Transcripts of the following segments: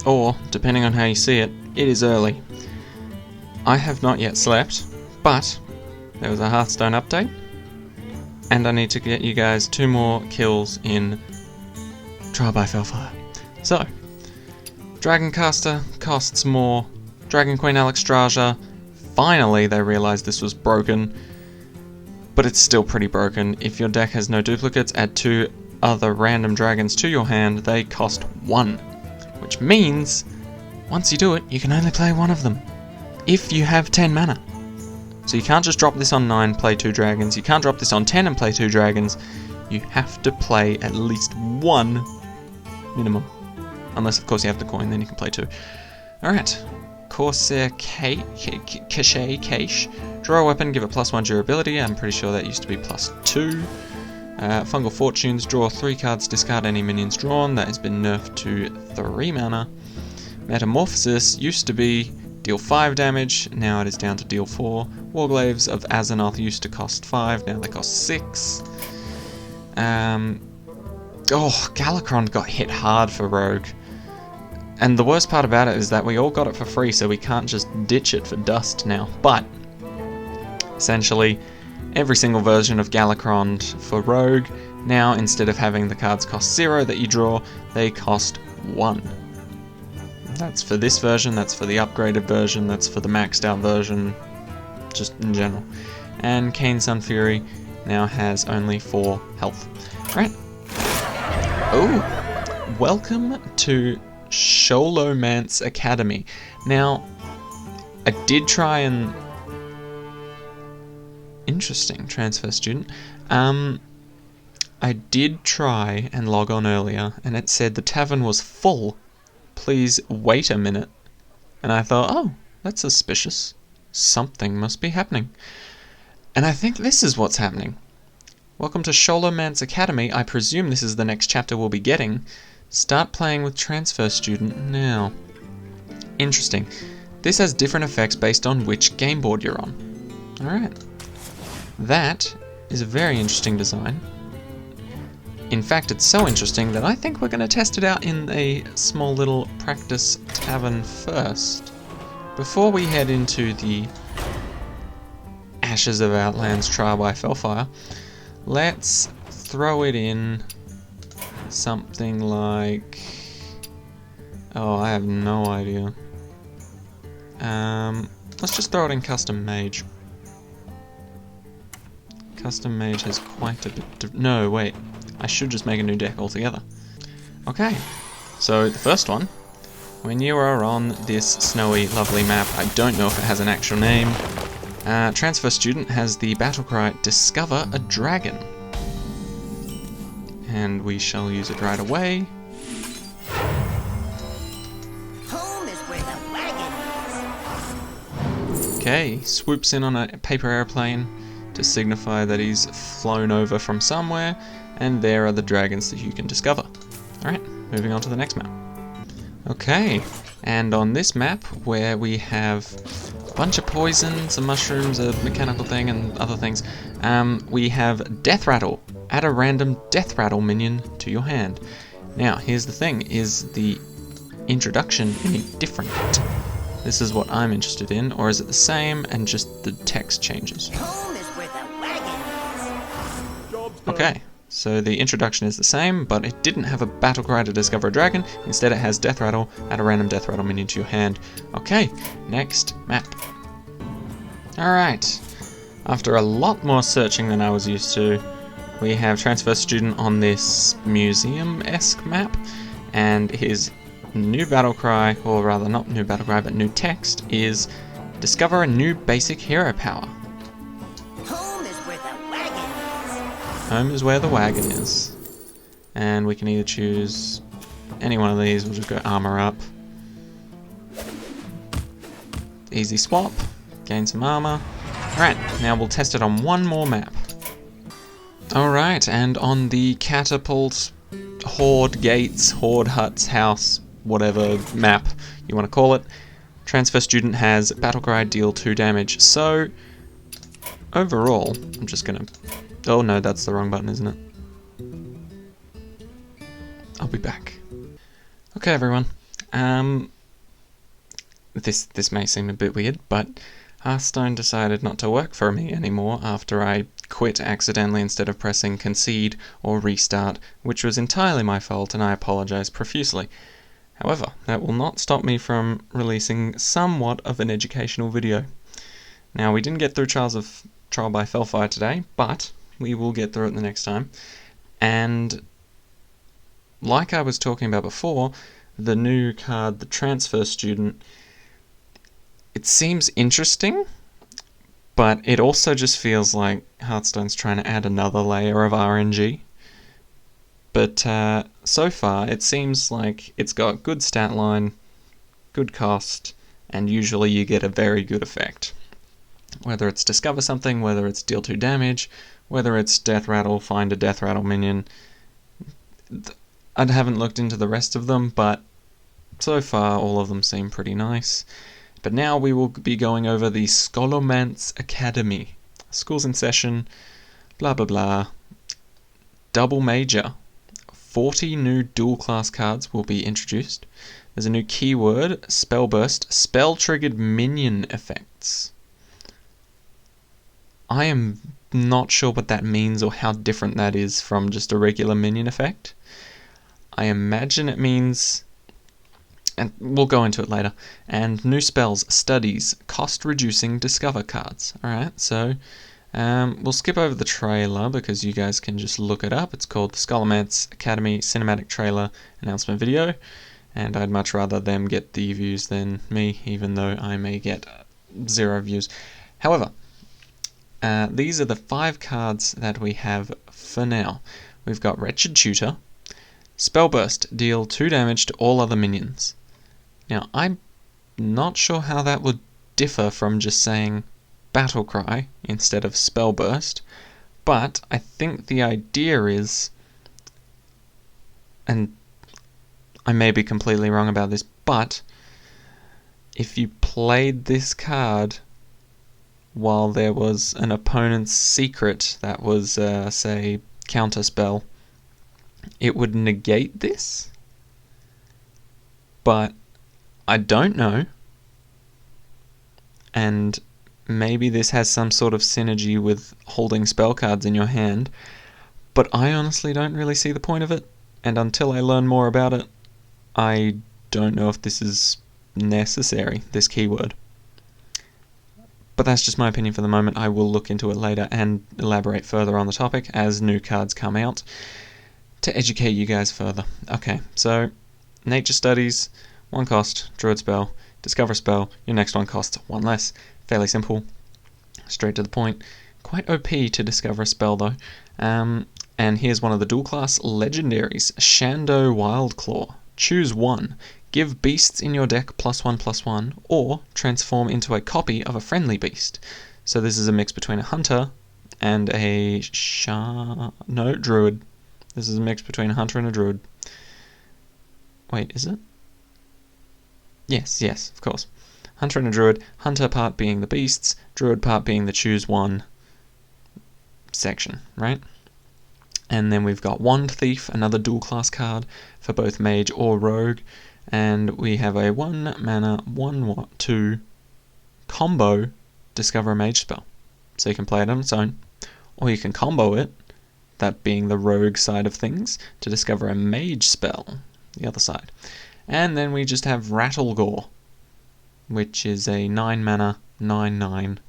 or, depending on how you see it, it is early. I have not yet slept, but there was a Hearthstone update, and I need to get you guys 2 more kills in Trial by Felfire. So, Dragoncaster costs more, Dragon Queen Alexstrasza, finally they realised this was broken, but it's still pretty broken. If your deck has no duplicates, add 2 other random dragons to your hand, they cost 1. Which means, once you do it, you can only play 1 of them. If you have 10 mana. So you can't just drop this on 9, play 2 dragons. You can't drop this on 10 and play 2 dragons. You have to play at least 1 minimum. Unless, of course, you have the coin, then you can play 2. Alright. Corsair Cache. Draw a weapon, give it +1 durability. I'm pretty sure that used to be +2. Fungal Fortunes, draw 3 cards, discard any minions drawn. That has been nerfed to 3 mana. Metamorphosis used to be deal 5 damage, now it is down to deal 4. Warglaves of Azeroth used to cost 5, now they cost 6. Galakron got hit hard for Rogue. And the worst part about it is that we all got it for free, so we can't just ditch it for dust now. But, essentially, every single version of Galakron for Rogue, now instead of having the cards cost 0 that you draw, they cost 1. That's for this version, that's for the upgraded version, that's for the maxed out version, just in general. And Kane Sunfury now has only 4 health. Right. Oh, welcome to Scholomancy Academy. Now, I did try and... Interesting, transfer student. I did try and log on earlier, and it said the tavern was full. Please wait a minute. And I thought, oh, that's suspicious. Something must be happening. And I think this is what's happening. Welcome to Scholomancy Academy. I presume this is the next chapter we'll be getting. Start playing with transfer student now. Interesting. This has different effects based on which game board you're on. Alright. That is a very interesting design. In fact, it's so interesting that I think we're going to test it out in a small little practice tavern first, before we head into the Ashes of Outlands Trial by Felfire. Let's throw it in something like... Oh, I have no idea. Let's just throw it in Custom Mage. Custom Mage has quite a bit... No, wait. I should just make a new deck altogether. Okay, so the first one, when you are on this snowy, lovely map, I don't know if it has an actual name, Transfer Student has the battle cry, Discover a Dragon. And we shall use it right away. Home is where the wagon is. Okay, swoops in on a paper airplane to signify that he's flown over from somewhere, and there are the dragons that you can discover. Alright, moving on to the next map. Okay, and on this map, where we have a bunch of poison, some mushrooms, a mechanical thing, and other things, we have Death Rattle. Add a random Death Rattle minion to your hand. Now, here's the thing, is the introduction any different? This is what I'm interested in, or is it the same and just the text changes? Home is where the wagon is. Okay. So the introduction is the same, but it didn't have a battle cry to discover a dragon. Instead it has Death Rattle, add a random Death Rattle minion to your hand. Okay, next map. Alright, after a lot more searching than I was used to, we have Transfer Student on this museum-esque map, and his new battle cry, or rather not new battle cry, but new text, is discover a new basic hero power. Home is where the wagon is. And we can either choose any one of these, we'll just go armor up. Easy swap, gain some armor. Alright, now we'll test it on one more map. Alright, and on the catapult, horde gates, horde huts, house, whatever map you want to call it, Transfer Student has battle cry, deal 2 damage. So, overall, I'm just gonna... Oh no, that's the wrong button, isn't it? I'll be back. Okay everyone, This may seem a bit weird, but Hearthstone decided not to work for me anymore after I quit accidentally instead of pressing concede or restart, which was entirely my fault and I apologise profusely. However, that will not stop me from releasing somewhat of an educational video. Now, we didn't get through Trial by Felfire today, but we will get through it the next time. And like I was talking about before, the new card, the Transfer Student, it seems interesting, but it also just feels like Hearthstone's trying to add another layer of RNG. But so far, it seems like it's got good stat line, good cost, and usually you get a very good effect. Whether it's discover something, whether it's deal 2 damage, whether it's death rattle, find a death rattle minion. I haven't looked into the rest of them, but so far all of them seem pretty nice. But now we will be going over the Scholomancy Academy. School's in session, blah blah blah. Double major. 40 new dual class cards will be introduced. There's a new keyword, spell burst, spell triggered minion effects. I am not sure what that means or how different that is from just a regular minion effect. I imagine it means, and we'll go into it later, and new spells, studies, cost reducing discover cards. Alright, so we'll skip over the trailer because you guys can just look it up. It's called the Scholomancy Academy Cinematic Trailer Announcement Video, and I'd much rather them get the views than me, even though I may get 0 views. However, these are the 5 cards that we have for now. We've got Wretched Tutor, Spell Burst, deal 2 damage to all other minions. Now, I'm not sure how that would differ from just saying Battle Cry instead of Spell Burst, but I think the idea is, and I may be completely wrong about this, but if you played this card while there was an opponent's secret that was, say, counterspell, it would negate this? But I don't know. And maybe this has some sort of synergy with holding spell cards in your hand, but I honestly don't really see the point of it, and until I learn more about it, I don't know if this is necessary, this keyword. But that's just my opinion for the moment. I will look into it later and elaborate further on the topic as new cards come out to educate you guys further. Okay, so Nature Studies, 1 cost, Druid spell, Discover spell, your next one costs 1 less. Fairly simple, straight to the point. Quite OP to discover a spell though. And here's one of the dual class legendaries, Shando Wildclaw. Choose 1. Give beasts in your deck +1/+1, or transform into a copy of a friendly beast. So this is a mix between a hunter and a druid. This is a mix between a hunter and a druid. Wait, is it? Yes, of course. Hunter and a druid, hunter part being the beasts, druid part being the choose 1 section, right? And then we've got Wand Thief, another dual class card for both mage or rogue. And we have a 1 mana, 1/2 combo discover a mage spell. So you can play it on its own, or you can combo it, that being the rogue side of things, to discover a mage spell, the other side. And then we just have Rattlegore, which is a 9 mana, 9/9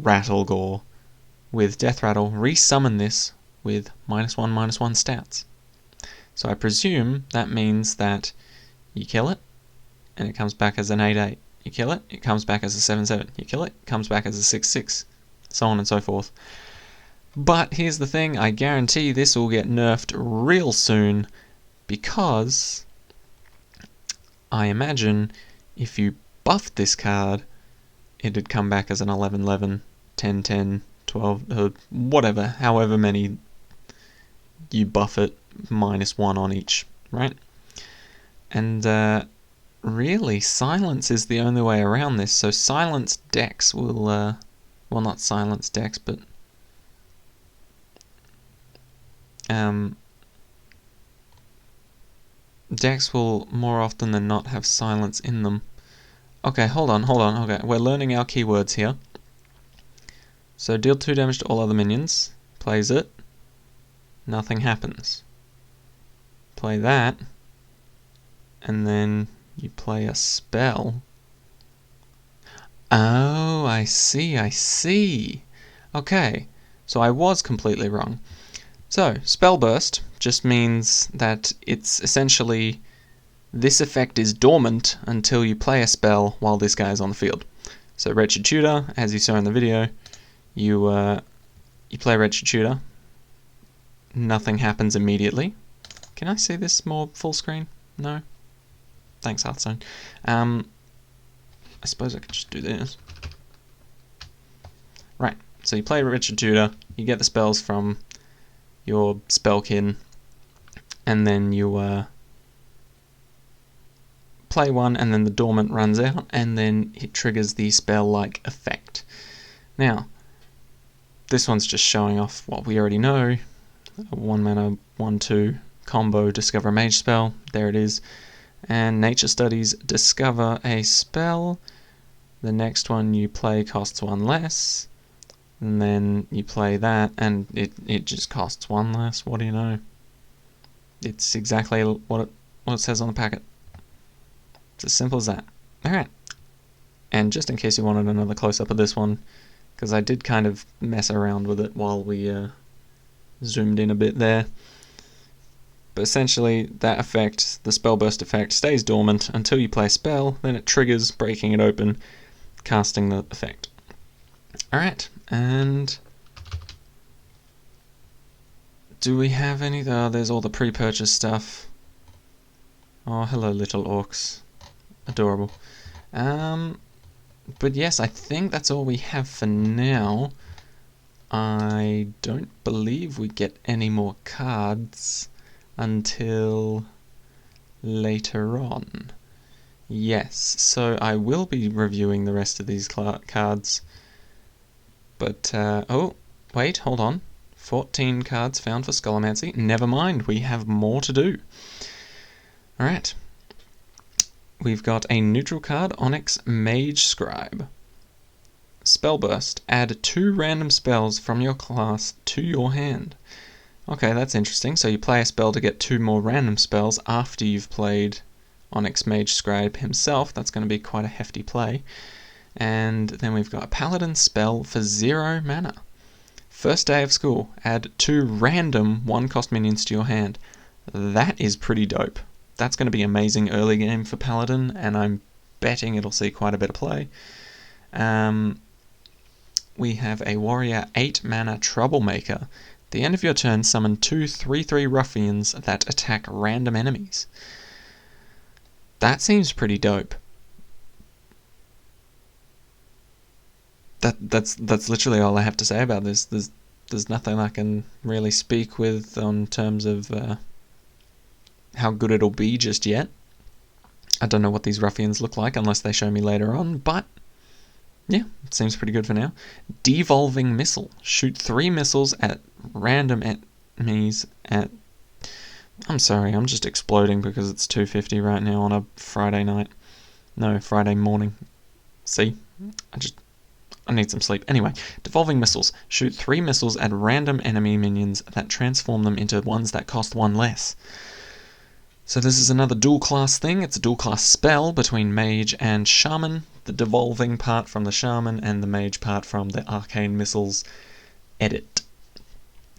Rattlegore with Death Rattle. Resummon this with -1/-1 stats. So I presume that means that you kill it, and it comes back as an 8/8. You kill it, it comes back as a 7/7. You kill it, it comes back as a 6/6. So on and so forth. But here's the thing, I guarantee this will get nerfed real soon, because I imagine if you buffed this card, it'd come back as an 11/11, 10/10, 12, whatever, however many you buff it, -1 on each, right? And really, silence is the only way around this. So silence decks will, well, not silence decks, but decks will more often than not have silence in them. Okay, hold on. Okay, we're learning our keywords here. So deal 2 damage to all other minions. Plays it. Nothing happens. Play that. And then you play a spell. Oh, I see. Okay, so I was completely wrong. So, Spell Burst just means that it's essentially this effect is dormant until you play a spell while this guy is on the field. So Wretched Tutor, as you saw in the video, you play Wretched Tutor, nothing happens immediately. Can I see this more full screen? No? Thanks, Hearthstone. I suppose I could just do this. Right, so you play Wretched Tutor, you get the spells from your spellkin, and then you play one, and then the dormant runs out, and then it triggers the spell-like effect. Now, this one's just showing off what we already know. 1 mana, 1/2 combo, discover a mage spell. There it is. And Nature Studies, discover a spell. The next one you play costs 1 less. And then you play that, and it just costs 1 less. What do you know? It's exactly what it says on the packet. It's as simple as that. Alright. And just in case you wanted another close-up of this one, because I did kind of mess around with it while we zoomed in a bit there. But essentially, that effect, the spell burst effect, stays dormant until you play a spell, then it triggers, breaking it open, casting the effect. Alright, and do we have any? Oh, there's all the pre-purchase stuff. Oh, hello little orcs. Adorable. But yes, I think that's all we have for now. I don't believe we get any more cards until later on. Yes, so I will be reviewing the rest of these cards. But, oh, wait, hold on. 14 cards found for Scholomancy. Never mind, we have more to do. Alright. We've got a neutral card, Onyx Mage Scribe. Spell Burst. Add 2 random spells from your class to your hand. Okay, that's interesting. So you play a spell to get 2 more random spells after you've played Onyx Mage Scribe himself. That's going to be quite a hefty play. And then we've got a Paladin spell for 0 mana. First day of school. Add 2 random 1-cost minions to your hand. That is pretty dope. That's going to be amazing early game for Paladin, and I'm betting it'll see quite a bit of play. We have a Warrior 8 mana Troublemaker. At the end of your turn, summon 2 3/3 ruffians that attack random enemies. That seems pretty dope. That's literally all I have to say about this. There's nothing I can really speak with on terms of how good it'll be just yet. I don't know what these ruffians look like unless they show me later on, but yeah, it seems pretty good for now. Devolving Missile. Shoot 3 missiles at random enemies at... I'm sorry, I'm just exploding because it's 2:50 right now on a Friday night. No, Friday morning. See? I need some sleep. Anyway, Devolving Missiles. Shoot 3 missiles at random enemy minions that transform them into ones that cost 1 less. So this is another dual class thing. It's a dual class spell between Mage and Shaman. The devolving part from the Shaman and the Mage part from the Arcane Missiles edit.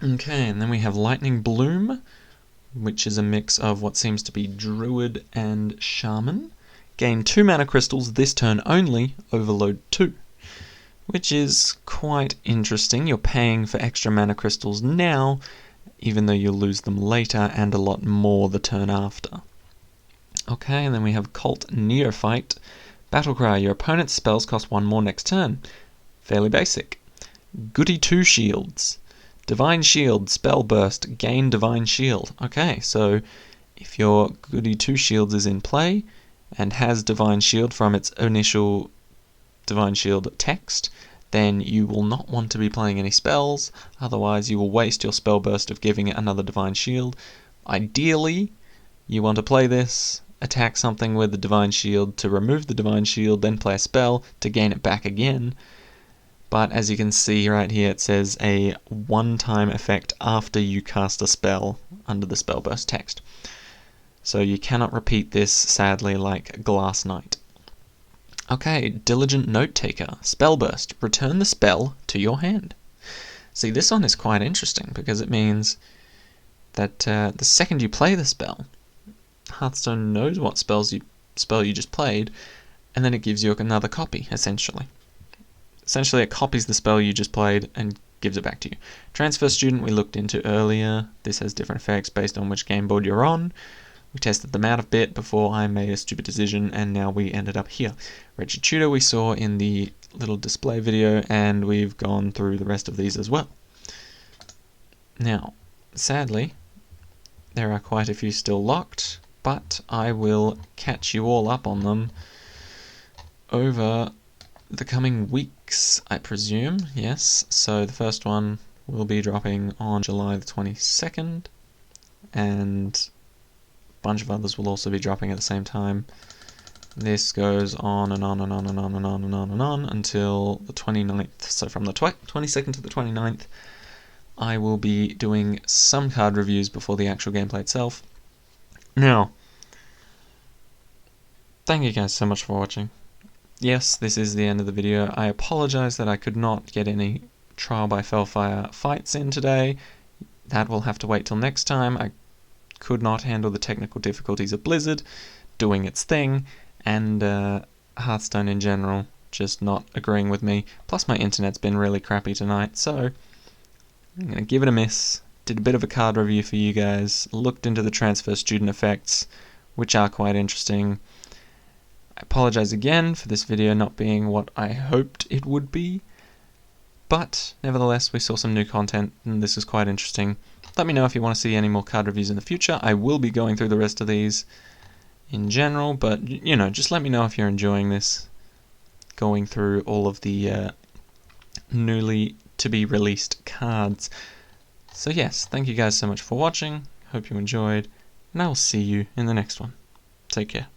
Okay, and then we have Lightning Bloom, which is a mix of what seems to be Druid and Shaman. Gain 2 mana crystals this turn only, overload 2. Which is quite interesting. You're paying for extra mana crystals now, even though you'll lose them later, and a lot more the turn after. Okay, and then we have Cult Neophyte. Battlecry. Your opponent's spells cost 1 more next turn. Fairly basic. Goody 2 Shields. Divine Shield, Spell Burst, gain Divine Shield. Okay, so if your Goody 2 Shields is in play, and has Divine Shield from its initial Divine Shield text, then you will not want to be playing any spells, otherwise you will waste your spell burst of giving it another Divine Shield. Ideally, You want to play this, attack something with the Divine Shield to remove the Divine Shield, then play a spell to gain it back again. But as you can see right here, it says a one-time effect after you cast a spell under the spell burst text. So you cannot repeat this, sadly, like Glass Knight. Okay, Diligent Note Taker. Spell burst. Return the spell to your hand. See, this one is quite interesting because it means that the second you play the spell, Hearthstone knows what spell you just played, and then it gives you another copy, essentially. Essentially, it copies the spell you just played and gives it back to you. Transfer Student we looked into earlier. This has different effects based on which game board you're on. We tested them out a bit before I made a stupid decision, and now we ended up here. Wretched Tutor we saw in the little display video, and we've gone through the rest of these as well. Now, sadly, there are quite a few still locked, but I will catch you all up on them over the coming weeks, I presume. Yes, so the first one will be dropping on July the 22nd, and a bunch of others will also be dropping at the same time. This goes on and on and on and on and on and on and on until the 29th. So from the 22nd to the 29th, I will be doing some card reviews before the actual gameplay itself. Now, thank you guys so much for watching. Yes, this is the end of the video. I apologize that I could not get any Trial by Felfire fights in today. That will have to wait till next time. I could not handle the technical difficulties of Blizzard doing its thing, and Hearthstone in general just not agreeing with me. Plus my internet's been really crappy tonight, so I'm going to give it a miss. Did a bit of a card review for you guys, looked into the Transfer Student effects, which are quite interesting. I apologize again for this video not being what I hoped it would be, but nevertheless we saw some new content and this is quite interesting. Let me know if you want to see any more card reviews in the future. I will be going through the rest of these in general, but you know, just let me know if you're enjoying this, going through all of the newly to be released cards. So yes, thank you guys so much for watching, hope you enjoyed, and I will see you in the next one. Take care.